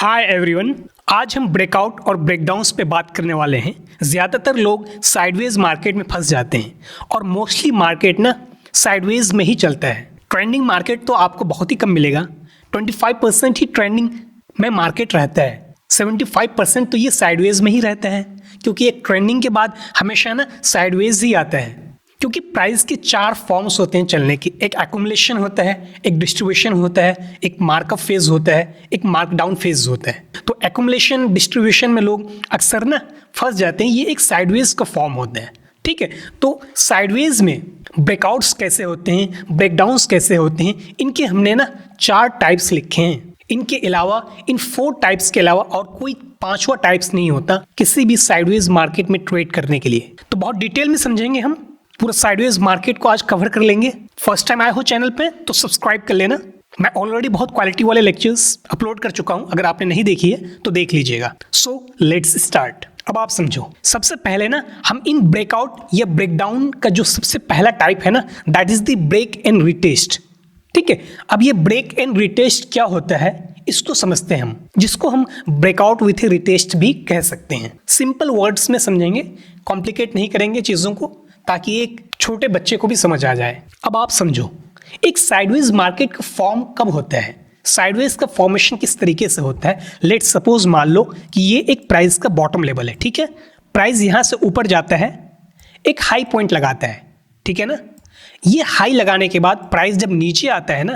Hi everyone, आज हम breakout और ब्रेकडाउन्स पे बात करने वाले हैं। ज़्यादातर लोग साइडवेज मार्केट में फंस जाते हैं और मोस्टली मार्केट ना साइडवेज में ही चलता है। ट्रेंडिंग मार्केट तो आपको बहुत ही कम मिलेगा। 25% ही ट्रेंडिंग में मार्केट रहता है, 75% तो ये साइडवेज में ही रहता है, क्योंकि एक ट्रेंडिंग के बाद हमेशा ना साइडवेज ही आता है। क्योंकि प्राइस के 4 फॉर्म्स होते हैं चलने की। एक एक्यूमुलेशन होता है, एक डिस्ट्रीब्यूशन होता है, एक मार्कअप फेज होता है, एक मार्कडाउन फेज होता है। तो एक्यूमुलेशन डिस्ट्रीब्यूशन में लोग अक्सर ना फंस जाते हैं। ये एक साइडवेज का फॉर्म होता है, ठीक है। तो साइडवेज में ब्रेकआउट्स कैसे होते हैं, ब्रेकडाउन्स कैसे होते हैं, इनके हमने ना 4 टाइप्स लिखे हैं। इनके अलावा इन 4 टाइप्स के अलावा और कोई 5वां टाइप्स नहीं होता किसी भी साइडवेज मार्केट में ट्रेड करने के लिए। तो बहुत डिटेल में समझेंगे हम, पूरा साइडवेज मार्केट को आज कवर कर लेंगे। फर्स्ट टाइम आए हो चैनल पे तो सब्सक्राइब कर लेना। मैं ऑलरेडी बहुत क्वालिटी वाले लेक्चर्स अपलोड कर चुका हूं, अगर आपने नहीं देखी है तो देख लीजिएगा। So let's start. अब आप समझो, सबसे पहले ना हम इन ब्रेकआउट या ब्रेकडाउन का जो सबसे पहला टाइप है ना, that is the break and retest, ठीक है। अब ये ब्रेक एंड रिटेस्ट क्या होता है इसको समझते हैं हम, जिसको हम ब्रेकआउट विथ रिटेस्ट भी कह सकते हैं। सिंपल वर्ड्स में समझेंगे, कॉम्प्लिकेट नहीं करेंगे चीज़ों को, ताकि एक छोटे बच्चे को भी समझ आ जाए। अब आप समझो, एक साइडवेज मार्केट का फॉर्म कब होता है, साइडवेज का फॉर्मेशन किस तरीके से होता है। लेट्स सपोज मान लो कि ये एक प्राइस का बॉटम लेवल है, ठीक है। प्राइस यहाँ से ऊपर जाता है, एक हाई पॉइंट लगाता है, ठीक है ना। ये हाई लगाने के बाद प्राइस जब नीचे आता है ना,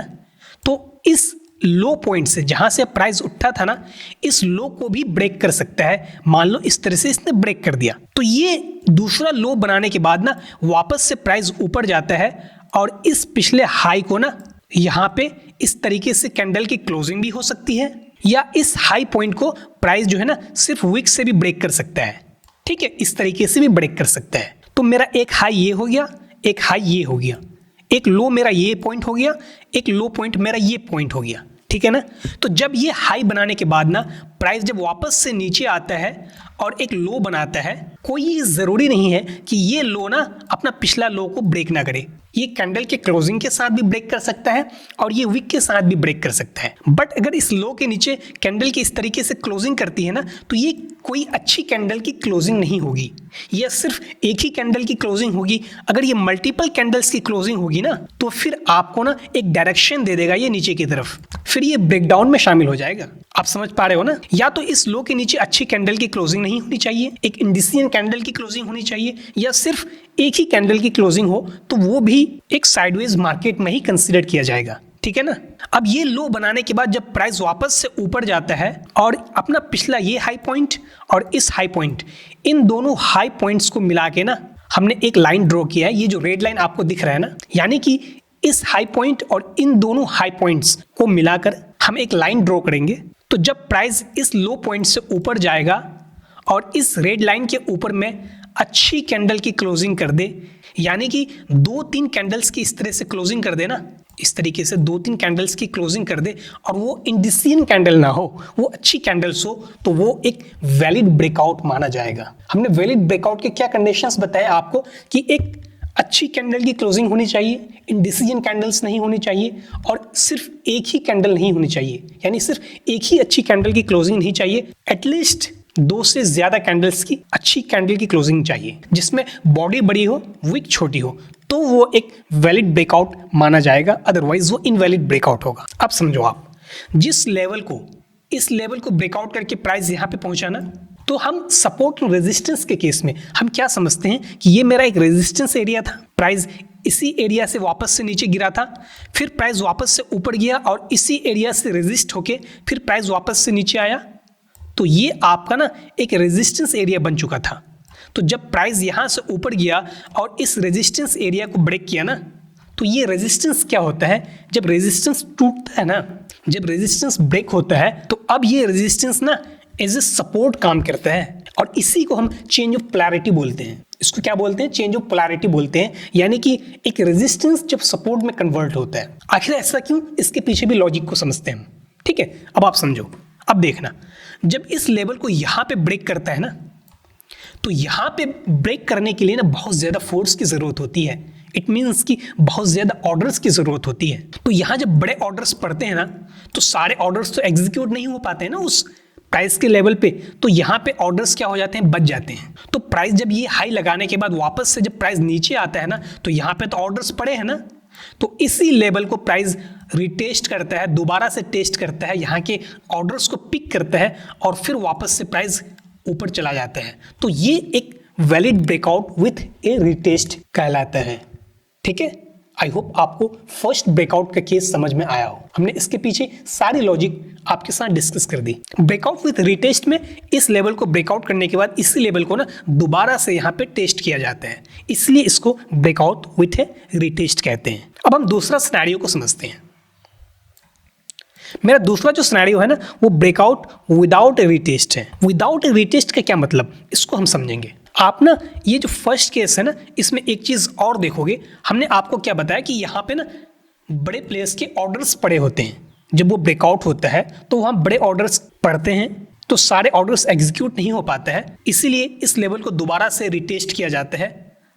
तो इस लो पॉइंट से जहाँ से प्राइस उठा था ना, इस लो को भी ब्रेक कर सकता है। मान लो इस तरह से इसने ब्रेक कर दिया, तो ये दूसरा लो बनाने के बाद ना वापस से प्राइस ऊपर जाता है और इस पिछले हाई को ना यहाँ पे इस तरीके से कैंडल की क्लोजिंग भी हो सकती है, या इस हाई पॉइंट को प्राइस जो है ना सिर्फ विक से भी ब्रेक कर सकता है, ठीक है। इस तरीके से भी ब्रेक कर सकता है। तो मेरा एक हाई ये हो गया, एक हाई ये हो गया, एक लो मेरा ये पॉइंट हो गया, एक लो पॉइंट मेरा ये पॉइंट हो गया, ठीक है ना। तो जब ये हाई बनाने के बाद ना प्राइस जब वापस से नीचे आता है और एक लो बनाता है, कोई ज़रूरी नहीं है कि ये लो ना अपना पिछला लो को ब्रेक ना करे। ये कैंडल के क्लोजिंग के साथ भी ब्रेक कर सकता है और ये विक के साथ भी ब्रेक कर सकता है। बट अगर इस लो के नीचे कैंडल की इस तरीके से क्लोजिंग करती है ना, तो ये कोई अच्छी कैंडल की क्लोजिंग नहीं होगी। यह सिर्फ एक ही कैंडल की क्लोजिंग होगी। अगर ये मल्टीपल कैंडल्स की क्लोजिंग होगी ना, तो फिर आपको ना एक डायरेक्शन दे देगा ये नीचे की तरफ, फिर ये ब्रेकडाउन में शामिल हो जाएगा। आप समझ पा रहे हो ना। या तो इस लो के नीचे अच्छी कैंडल की क्लोजिंग नहीं होनी चाहिए, एक इंडिसियन कैंडल की क्लोजिंग होनी चाहिए, या सिर्फ एक ही कैंडल की क्लोजिंग हो, तो वो भी एक साइडवेज मार्केट में ही कंसीडर किया जाएगा, ठीक है ना। अब ये लो बनाने के बाद जब प्राइस वापस से ऊपर जाता है और अपना पिछला ये हाई पॉइंट और इस हाई पॉइंट, इन दोनों हाई पॉइंट्स को मिला के ना हमने एक लाइन ड्रॉ किया है। ये जो रेड लाइन आपको दिख रहा है ना, यानी कि इस हाई पॉइंट और इन दोनों हाई पॉइंट्स को मिलाकर हम एक लाइन ड्रॉ करेंगे। तो जब प्राइस इस लो पॉइंट से ऊपर जाएगा और इस रेड लाइन के ऊपर में अच्छी कैंडल की क्लोजिंग कर दे, यानी कि 2-3 कैंडल्स की इस तरह से क्लोजिंग कर दे ना, इस तरीके से 2-3 कैंडल्स की क्लोजिंग कर दे और वो इंडिसियन कैंडल ना हो, वो अच्छी कैंडल्स हो, तो वो एक वैलिड ब्रेकआउट माना जाएगा। हमने वैलिड ब्रेकआउट के क्या कंडीशंस बताए आपको, कि एक अच्छी कैंडल की क्लोजिंग होनी चाहिए, इंडिसिजन कैंडल्स नहीं होनी चाहिए, और सिर्फ एक ही कैंडल नहीं होनी चाहिए, यानी सिर्फ एक ही अच्छी कैंडल की क्लोजिंग नहीं चाहिए। एटलीस्ट 2 से ज़्यादा कैंडल्स की अच्छी कैंडल की क्लोजिंग चाहिए, जिसमें बॉडी बड़ी हो, विक छोटी हो, तो वो एक वैलिड ब्रेकआउट माना जाएगा। अदरवाइज वो इनवैलिड ब्रेकआउट होगा। अब समझो, आप जिस लेवल को, इस लेवल को ब्रेकआउट करके प्राइस यहाँ पे पहुंचा ना, तो हम सपोर्ट और रेजिस्टेंस के केस में हम क्या समझते हैं कि ये मेरा एक रेजिस्टेंस एरिया था, प्राइस इसी एरिया से वापस से नीचे गिरा था, फिर प्राइस वापस से ऊपर गया और इसी एरिया से रेजिस्ट होके फिर प्राइस वापस से नीचे आया, तो ये आपका ना एक रेजिस्टेंस एरिया बन चुका था। तो जब प्राइस यहाँ से ऊपर गया और इस रेजिस्टेंस एरिया को ब्रेक किया ना, तो ये रेजिस्टेंस क्या होता है, जब रेजिस्टेंस टूटता है ना, जब रेजिस्टेंस ब्रेक होता है, तो अब ये रेजिस्टेंस ना एज ए सपोर्ट काम करता है, और इसी को हम चेंज ऑफ पोलैरिटी बोलते हैं। इसको क्या बोलते हैं, चेंज ऑफ पोलैरिटी बोलते हैं, यानी कि एक रेजिस्टेंस जब सपोर्ट में कन्वर्ट होता है। आखिर ऐसा क्यों, इसके पीछे भी लॉजिक को समझते हैं हम, ठीक है। अब आप समझो, अब देखना, जब इस लेवल को यहाँ पे ब्रेक करता है ना, तो यहाँ पे ब्रेक करने के लिए ना बहुत ज़्यादा फोर्स की ज़रूरत होती है, इट मीन्स कि बहुत ज़्यादा ऑर्डर्स की ज़रूरत होती है। तो यहाँ जब बड़े ऑर्डर्स पड़ते हैं ना, तो सारे ऑर्डर्स तो एग्जीक्यूट नहीं हो पाते हैं ना उस प्राइस के लेवल पे, तो यहाँ पे ऑर्डर्स क्या हो जाते हैं, बच जाते हैं। तो प्राइस जब ये हाई लगाने के बाद वापस से जब प्राइस नीचे आता है ना, तो यहाँ पे तो ऑर्डर्स पड़े हैं ना, तो इसी लेवल को प्राइस रिटेस्ट करता है, दोबारा से टेस्ट करता है, यहाँ के ऑर्डर्स को पिक करता है और फिर वापस से प्राइस ऊपर चला जाता है। तो ये एक valid breakout with A retest कहलाता है। ठीक है, आई होप आपको फर्स्ट ब्रेकआउट का केस समझ में आया हो। हमने इसके पीछे सारी लॉजिक आपके साथ डिस्कस कर दी। ब्रेकआउट विथ रिटेस्ट में इस लेवल को ब्रेकआउट करने के बाद इसी लेवल को ना दोबारा से यहाँ पे टेस्ट किया जाता है, इसलिए इसको ब्रेकआउट विथ ए रिटेस्ट कहते हैं। अब हम दूसरा सिनेरियो को समझते हैं। मेरा दूसरा जो सिनेरियो है ना, वो ब्रेकआउट विदाउट ए रिटेस्ट है। विदाउट ए रिटेस्ट का क्या मतलब, इसको हम समझेंगे। आप ना ये जो फर्स्ट केस है ना, इसमें एक चीज़ और देखोगे, हमने आपको क्या बताया कि यहाँ पे ना बड़े प्लेयर्स के ऑर्डर्स पड़े होते हैं। जब वो ब्रेकआउट होता है तो वहाँ बड़े ऑर्डर्स पड़ते हैं, तो सारे ऑर्डर्स एग्जीक्यूट नहीं हो पाते हैं, इसीलिए इस लेवल को दोबारा से रिटेस्ट किया जाता है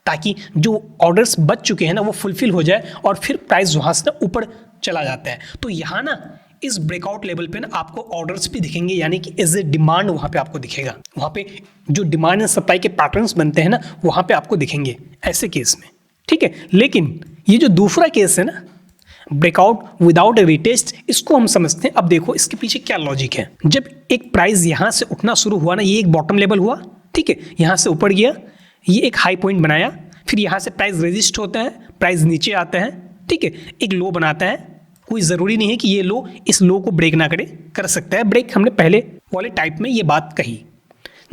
ताकि जो ऑर्डर्स बच चुके हैं ना वो फुलफिल हो जाए और फिर प्राइस वहाँ से ना ऊपर चला जाता है। तो यहाँ ना इस ब्रेकआउट लेवल पे ना आपको ऑर्डर्स भी दिखेंगे, यानी कि एज ए डिमांड वहाँ पे आपको दिखेगा। वहाँ पे जो डिमांड एंड सप्लाई के पैटर्न्स बनते हैं ना, वहाँ पे आपको दिखेंगे ऐसे केस में। ठीक है, लेकिन ये जो दूसरा केस है ना, ब्रेकआउट विदाउट ए रिटेस्ट, इसको हम समझते हैं। अब देखो इसके पीछे क्या लॉजिक है। जब एक प्राइस यहाँ से उठना शुरू हुआ ना, ये एक बॉटम लेवल हुआ, ठीक है, यहाँ से ऊपर गया, ये एक हाई पॉइंट बनाया, फिर यहाँ से प्राइस रेजिस्ट होता है, प्राइस नीचे आता है, ठीक है, एक लो बनाता है। कोई ज़रूरी नहीं है कि ये लो इस लो को ब्रेक ना कर सकता है ब्रेक। हमने पहले वाले टाइप में ये बात कही।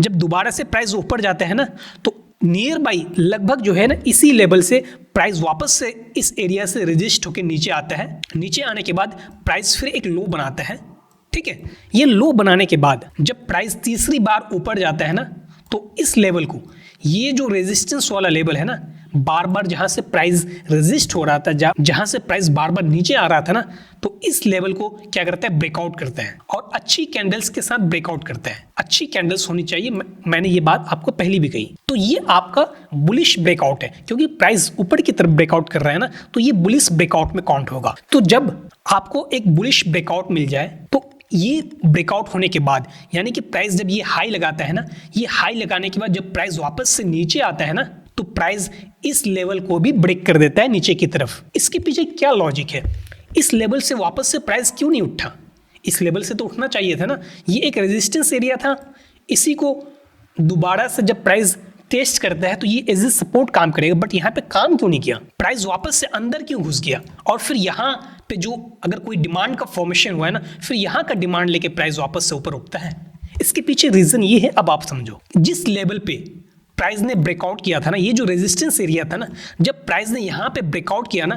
जब दोबारा से प्राइस ऊपर जाता है ना, तो नियर बाई लगभग जो है ना इसी लेवल से प्राइस वापस से इस एरिया से रेजिस्ट होकर नीचे आता है। नीचे आने के बाद प्राइस फिर एक लो बनाता है। ठीक है, ये लो बनाने के बाद जब प्राइस तीसरी बार ऊपर जाता है ना, तो इस लेवल को, ये जो रेजिस्टेंस वाला लेवल है ना, बार बार जहां से प्राइस रेजिस्ट हो रहा था, जहां से प्राइस बार बार नीचे आ रहा था ना, तो इस लेवल को क्या करता है, ब्रेकआउट करता है और अच्छी कैंडल्स के साथ ब्रेकआउट करता है। अच्छी कैंडल्स होनी चाहिए, मैंने ये बात आपको पहले भी कही। तो ये आपका बुलिश ब्रेकआउट है, क्योंकि प्राइस ऊपर की तरफ ब्रेकआउट कर रहा है ना, तो ये बुलिश ब्रेकआउट में काउंट होगा। तो जब आपको एक बुलिश ब्रेकआउट मिल जाए, तो ये ब्रेकआउट होने के बाद, यानी कि प्राइस जब ये हाई लगाता है ना, ये हाई लगाने के बाद जब प्राइस वापस से नीचे आता है ना, तो प्राइस इस लेवल को भी ब्रेक कर देता है नीचे की तरफ। इसके पीछे क्या लॉजिक है, इस लेवल से वापस से प्राइस क्यों नहीं उठा? इस लेवल से तो उठना चाहिए था ना, ये एक रेजिस्टेंस एरिया था, इसी को दोबारा से जब प्राइस टेस्ट करता है तो ये एज ए सपोर्ट काम करेगा, बट यहाँ पे काम क्यों नहीं किया? प्राइस वापस से अंदर क्यों घुस गया? और फिर यहाँ पे जो अगर कोई डिमांड का फॉर्मेशन हुआ है ना, फिर यहाँ का डिमांड लेके प्राइस वापस से ऊपर उठता है। इसके पीछे रीजन ये है, अब आप समझो। जिस लेवल पे प्राइस ने ब्रेकआउट किया था ना, ये जो रेजिस्टेंस एरिया था ना, जब प्राइस ने यहाँ पे ब्रेकआउट किया ना,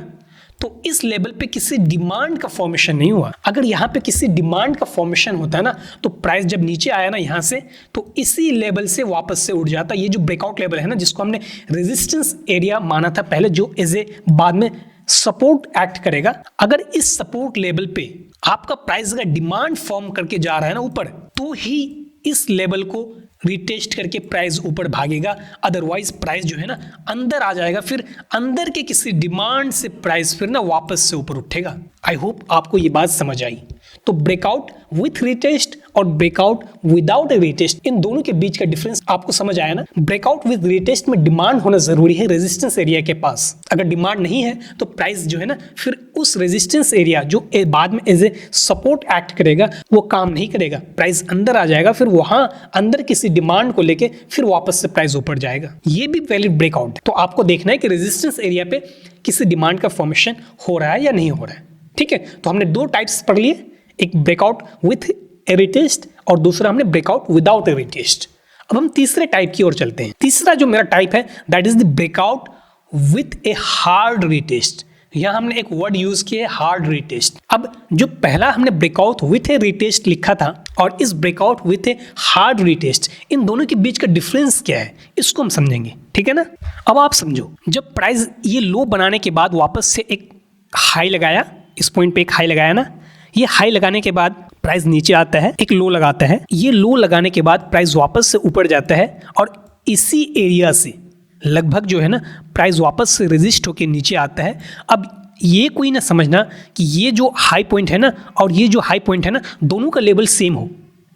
तो इस लेवल पे किसी डिमांड का फॉर्मेशन नहीं हुआ। अगर यहाँ पे किसी डिमांड का फॉर्मेशन होता है ना, तो प्राइस जब नीचे आया ना यहाँ से, तो इसी लेवल से वापस से उठ जाता। ये जो ब्रेकआउट लेवल है ना, जिसको हमने रेजिस्टेंस एरिया माना था पहले, जो एज ए बाद में सपोर्ट एक्ट करेगा, अगर इस सपोर्ट लेवल पे आपका प्राइस अगर डिमांड फॉर्म करके जा रहा है ना ऊपर, तो ही इस लेवल को रिटेस्ट करके प्राइस ऊपर भागेगा। अदरवाइज प्राइस जो है ना अंदर आ जाएगा, फिर अंदर के किसी डिमांड से प्राइस फिर ना वापस से ऊपर उठेगा। आई होप आपको ये बात समझ आई। तो ब्रेकआउट विथ रिटेस्ट और ब्रेकआउट विदाउट ए रिटेस्ट, इन दोनों के बीच का डिफरेंस आपको समझ आया ना। ब्रेकआउट विथ रिटेस्ट में डिमांड होना जरूरी है रेजिस्टेंस एरिया के पास। अगर डिमांड नहीं है तो प्राइस जो है ना फिर उस रेजिस्टेंस एरिया जो बाद में एज ए सपोर्ट एक्ट करेगा, वो काम नहीं करेगा। प्राइस अंदर आ जाएगा, फिर वहां अंदर किसी डिमांड को लेके फिर वापस से प्राइस ऊपर जाएगा। ये भी वैलिड ब्रेकआउट है। तो आपको देखना है कि रेजिस्टेंस एरिया पे किसी डिमांड का फॉर्मेशन हो रहा है या नहीं हो रहा है। ठीक है, तो हमने दो टाइप्स पढ़ लिए, एक ब्रेकआउट विथ ए रिटेस्ट और दूसरा हमने ब्रेकआउट विदाउट ए रिटेस्ट। अब हम तीसरे टाइप की ओर चलते हैं। तीसरा जो मेरा टाइप है that is the breakout with a hard retest. यहां हमने एक वर्ड यूज किया है, हार्ड रिटेस्ट। अब जो पहला हमने ब्रेकआउट विथ ए रिटेस्ट लिखा था और इस breakout with a hard retest, इन दोनों के बीच का डिफरेंस क्या है, इसको हम समझेंगे। ठीक है ना। अब आप समझो, जब प्राइस ये लो बनाने के बाद वापस से एक हाई लगाया, इस पॉइंट पे एक हाई लगाया ना, ये हाई लगाने के बाद प्राइस नीचे आता है, एक लो लगाता है। ये लो लगाने के बाद प्राइस वापस से ऊपर जाता है और इसी एरिया से लगभग जो है ना प्राइस वापस से रेजिस्ट होकर नीचे आता है। अब ये कोई ना समझना कि ये जो हाई पॉइंट है ना और ये जो हाई पॉइंट है ना दोनों का लेवल सेम हो,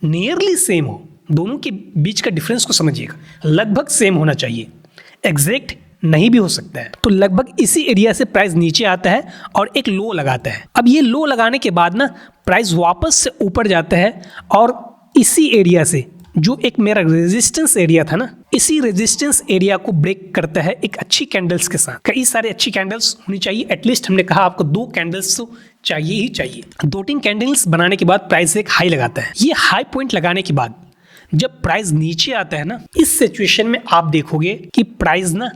नियरली सेम हो, दोनों के बीच का डिफरेंस को समझिएगा, लगभग सेम होना चाहिए, एग्जैक्ट नहीं भी हो सकता है। तो लगभग इसी एरिया से प्राइस नीचे आता है और एक लो लगाता है। अब ये लो लगाने के बाद ना प्राइस वापस से ऊपर जाता है और इसी एरिया से जो एक मेरा रेजिस्टेंस एरिया था ना, इसी रेजिस्टेंस एरिया को ब्रेक करता है एक अच्छी कैंडल्स के साथ। कई सारे अच्छी कैंडल्स होनी चाहिए, एटलीस्ट हमने कहा आपको 2 कैंडल्स तो चाहिए ही चाहिए। 2-3 कैंडल्स बनाने के बाद प्राइस एक हाई लगाता है। ये हाई पॉइंट लगाने के बाद जब प्राइस नीचे आता है ना, इस सिचुएशन में आप देखोगे कि प्राइस ना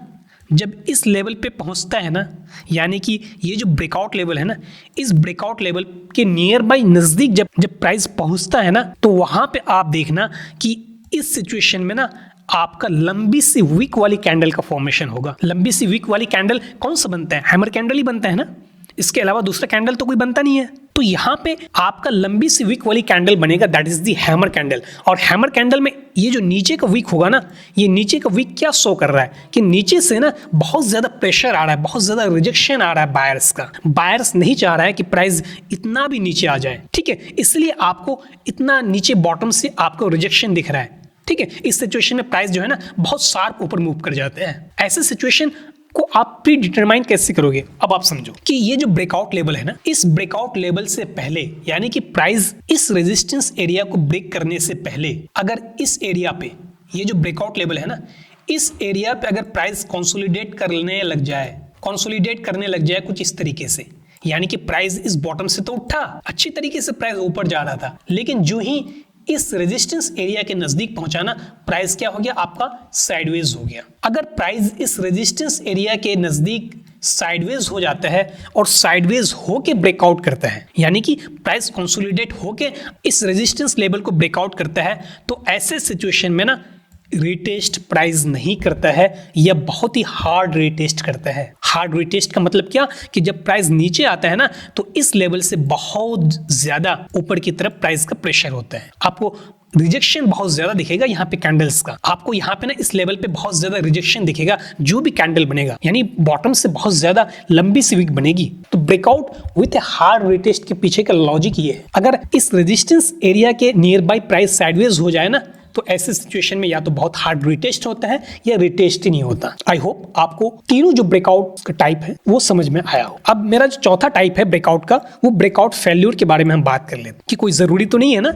जब इस लेवल पे पहुंचता है ना, यानी कि ये जो ब्रेकआउट लेवल है ना, इस ब्रेकआउट लेवल के नियर बाई नज़दीक जब प्राइस पहुंचता है ना, तो वहाँ पे आप देखना कि इस सिचुएशन में ना आपका लंबी सी वीक वाली कैंडल का फॉर्मेशन होगा। लंबी सी वीक वाली कैंडल कौन सा बनता है? हैमर कैंडल ही बनता है ना, इसके अलावा दूसरा कैंडल तो कोई बनता नहीं है। तो यहाँ पे आपका लंबी सी वीक वाली कैंडल बनेगा, that is the hammer candle. और हैमर कैंडल में ये जो नीचे का वीक होगा ना, ये नीचे का वीक क्या शो कर रहा है कि नीचे से ना बहुत ज्यादा प्रेशर आ रहा है, बहुत ज्यादा रिजेक्शन आ रहा है बायर्स का। बायर्स नहीं चाह रहा है कि प्राइस इतना भी नीचे आ जाए, ठीक है, इसलिए आपको इतना नीचे बॉटम से आपको रिजेक्शन दिख रहा है, ठीक है। इस सिचुएशन में प्राइस जो है ना बहुत शार्प ऊपर मूव कर जाते हैं। ऐसे सिचुएशन को आप प्री डिटरमाइन कैसे करोगे? अब आप समझो कि ये जो ब्रेकआउट लेवल है ना, इस ब्रेकआउट लेवल से पहले, यानी कि प्राइस इस रेजिस्टेंस एरिया को ब्रेक करने से पहले, अगर इस एरिया पे ये जो ब्रेकआउट लेवल है ना, इस एरिया पे अगर प्राइस कंसोलिडेट करने लग जाए कुछ इस तरीके से, यानी कि प्राइस इस बॉटम से तो उठा, अच्छी तरीके से प्राइस ऊपर जा रहा था, लेकिन जो ही इस रेजिस्टेंस एरिया के नजदीक पहुंचाना, प्राइस क्या हो गया? आपका साइडवेज हो गया। अगर प्राइस इस रेजिस्टेंस एरिया के नजदीक साइडवेज हो जाता है और साइडवेज होके ब्रेकआउट करता है, यानी कि प्राइस कंसोलिडेट होके इस रेजिस्टेंस लेवल को ब्रेकआउट करता है, तो ऐसे सिचुएशन में ना रीटेस्ट प्राइस नहीं करता है या बहुत ही हार्ड रीटेस्ट करता है। हार्ड रीटेस्ट का मतलब क्या कि जब प्राइस नीचे आता है ना, तो इस लेवल से बहुत ज्यादा ऊपर की तरफ प्राइस का प्रेशर होता है। आपको रिजेक्शन बहुत ज्यादा दिखेगा यहाँ पे कैंडल्स का, आपको यहाँ पे ना इस लेवल पे बहुत ज्यादा रिजेक्शन दिखेगा जो भी कैंडल बनेगा, यानी बॉटम से बहुत ज्यादा लंबी सी वीक बनेगी। तो breakout with a hard retest के पीछे का लॉजिक ये है, अगर इस रेजिस्टेंस एरिया के नियर बाई प्राइस साइडवेज हो जाए ना, तो ऐसे सिचुएशन में या तो बहुत हार्ड रिटेस्ट होता है या रिटेस्ट ही नहीं होता। आई होप आपको तीनों जो ब्रेकआउट का टाइप है वो समझ में आया हो। अब मेरा जो चौथा टाइप है ब्रेकआउट का, वो ब्रेकआउट फेल्यूर के बारे में हम बात कर लेते हैं कि कोई जरूरी तो नहीं है ना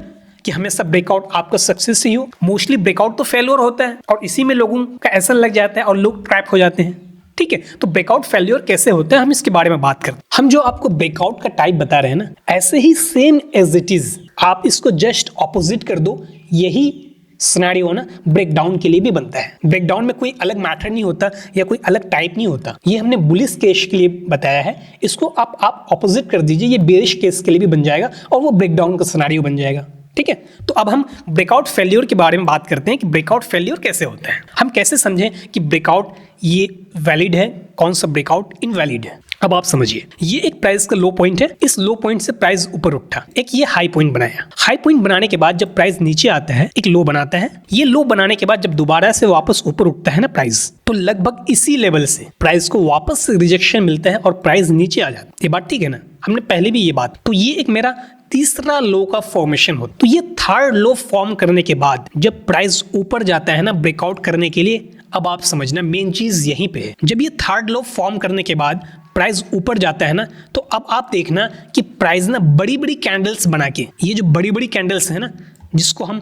कि हमेशा ब्रेकआउट आपका सक्सेस ही हो। मोस्टली ब्रेकआउट तो फेल्योर होता है और इसी में लोगों का ऐसा लग जाता है और लोग ट्रैप हो जाते हैं, ठीक है। तो ब्रेकआउट फेल्योर कैसे होता है, हम इसके बारे में बात करते हैं। हम जो आपको ब्रेकआउट का टाइप बता रहे हैं ना, ऐसे ही सेम एज इट इज आप इसको जस्ट ऑपोजिट कर दो, यही सिनेरियो ना ब्रेकडाउन के लिए भी बनता है। ब्रेकडाउन में कोई अलग मैटर नहीं होता या कोई अलग टाइप नहीं होता, ये हमने बुलिश केस के लिए बताया है। इसको आप ऑपोजिट कर दीजिए, ये बेरिश केस के लिए भी बन जाएगा और वो ब्रेकडाउन का सिनेरियो बन जाएगा, ठीक है। तो अब हम ब्रेकआउट फेल्योर के बारे में बात करते हैं कि ब्रेकआउट फेल्योर कैसे होता है। हम कैसे समझें कि ब्रेकआउट ये वैलिड है, कौन सा ब्रेकआउट इनवैलिड है। अब आप समझिए, ये एक प्राइस का लो पॉइंट है, इस लो पॉइंट से प्राइस ऊपर उठा, एक ये हाई पॉइंट बनाया। हाई पॉइंट बनाने के बाद जब प्राइस नीचे आता है, एक लो बनाता है। ये लो बनाने के बाद जब दोबारा से वापस ऊपर उठता है ना प्राइस, तो लगभग इसी लेवल से प्राइस को वापस से रिजेक्शन मिलता है और प्राइस नीचे आ जाता है। ये बात ठीक है ना, हमने पहले भी ये बात। तो ये एक मेरा तीसरा लो का फॉर्मेशन होता है। तो ये थर्ड लो फॉर्म करने के बाद जब प्राइस ऊपर जाता है ना ब्रेकआउट करने के लिए, अब आप समझना मेन चीज यहीं पे है। जब ये थर्ड लो फॉर्म करने के बाद प्राइस ऊपर जाता है ना, तो अब आप देखना कि प्राइस ना बड़ी बड़ी कैंडल्स बना के, ये जो बड़ी बड़ी कैंडल्स है ना, जिसको हम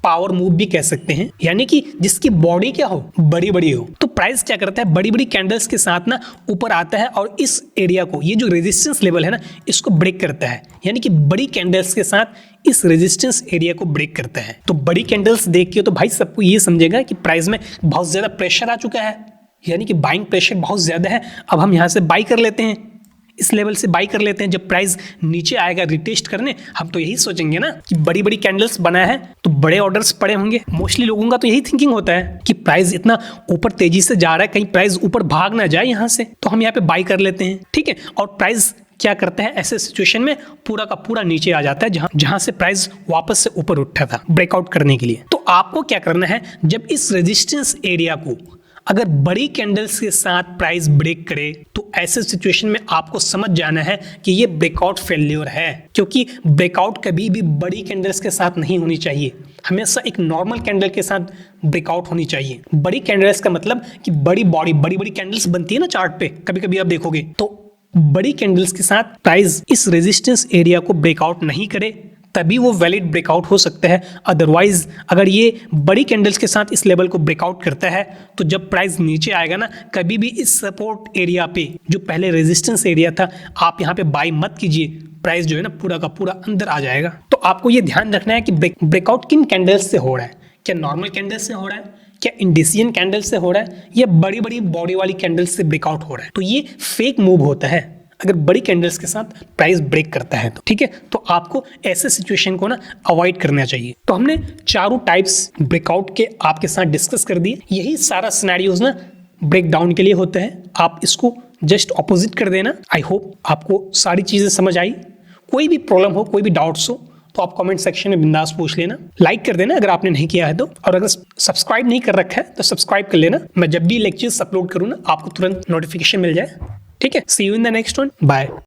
पावर मूव भी कह सकते हैं, यानी कि जिसकी बॉडी क्या हो, बड़ी बड़ी हो, तो प्राइस क्या करता है, बड़ी बड़ी कैंडल्स के साथ ना ऊपर आता है और इस एरिया को, ये जो रेजिस्टेंस लेवल है ना, इसको ब्रेक करता है। यानी कि बड़ी कैंडल्स के साथ इस रेजिस्टेंस एरिया को ब्रेक करता है। तो बड़ी कैंडल्स देख के तो भाई सबको ये समझेगा कि प्राइस में बहुत ज्यादा प्रेशर आ चुका है, यानी कि बाइंग प्रेशर बहुत ज्यादा है। अब हम यहाँ से बाई कर लेते हैं, इस लेवल से बाई कर लेते हैं। जब प्राइस नीचे आएगा रिटेस्ट करने, हम तो यही सोचेंगे ना कि बड़ी बड़ी कैंडल्स बना है तो बड़े ऑर्डर्स पड़े होंगे। मोस्टली लोगों का तो यही थिंकिंग होता है कि प्राइस इतना ऊपर तेजी से जा रहा है, कहीं प्राइस ऊपर भाग ना जाए यहाँ से, तो हम यहाँ पे बाई कर लेते हैं, ठीक है। और प्राइस क्या करता है ऐसे सिचुएशन में, पूरा का पूरा नीचे आ जाता है जहां से प्राइस वापस से ऊपर उठा था ब्रेकआउट करने के लिए। तो आपको क्या करना है, जब इस रेजिस्टेंस एरिया को अगर बड़ी कैंडल्स के साथ प्राइस ब्रेक करे तो ऐसे सिचुएशन में आपको समझ जाना है कि ये ब्रेकआउट फेल्योर है, क्योंकि ब्रेकआउट कभी भी बड़ी कैंडल्स के साथ नहीं होनी चाहिए, हमेशा एक नॉर्मल कैंडल के साथ ब्रेकआउट होनी चाहिए। बड़ी कैंडल्स का मतलब कि बड़ी बॉडी, बड़ी बड़ी कैंडल्स बनती है ना चार्ट पे, कभी कभी आप देखोगे तो बड़ी कैंडल्स के साथ प्राइस इस रेजिस्टेंस एरिया को ब्रेकआउट नहीं करे तभी वो वैलिड ब्रेकआउट हो सकता है। अदरवाइज अगर ये बड़ी कैंडल्स के साथ इस लेवल को ब्रेकआउट करता है तो जब प्राइस नीचे आएगा ना, कभी भी इस सपोर्ट एरिया पे जो पहले रेजिस्टेंस एरिया था, आप यहाँ पे बाई मत कीजिए, प्राइस जो है ना पूरा का पूरा अंदर आ जाएगा। तो आपको ये ध्यान रखना है कि ब्रेकआउट किन कैंडल्स से हो रहा है, क्या नॉर्मल कैंडल से हो रहा है, क्या इंडिसियन कैंडल से हो रहा है, या बड़ी बड़ी बॉडी वाली कैंडल्स से ब्रेकआउट हो रहा है। तो ये फेक मूव होता है अगर बड़ी कैंडल्स के साथ प्राइस ब्रेक करता है तो, ठीक है। तो आपको ऐसे सिचुएशन को ना अवॉइड करना चाहिए। तो हमने चारों टाइप्स ब्रेकआउट के आपके साथ डिस्कस कर दिए। यही सारा सिनेरियोज ना ब्रेक डाउन के लिए होता है, आप इसको जस्ट ऑपोजिट कर देना। आई होप आपको सारी चीजें समझ आई। कोई भी प्रॉब्लम हो, कोई भी डाउट्स हो तो आप कमेंट सेक्शन में बिंदास पूछ लेना। लाइक कर देना अगर आपने नहीं किया है तो, और अगर सब्सक्राइब नहीं कर रखा है तो सब्सक्राइब कर लेना। मैं जब भी लेक्चर्स अपलोड करूँ ना, आपको तुरंत नोटिफिकेशन मिल जाए, ठीक है। See you in the next one, bye.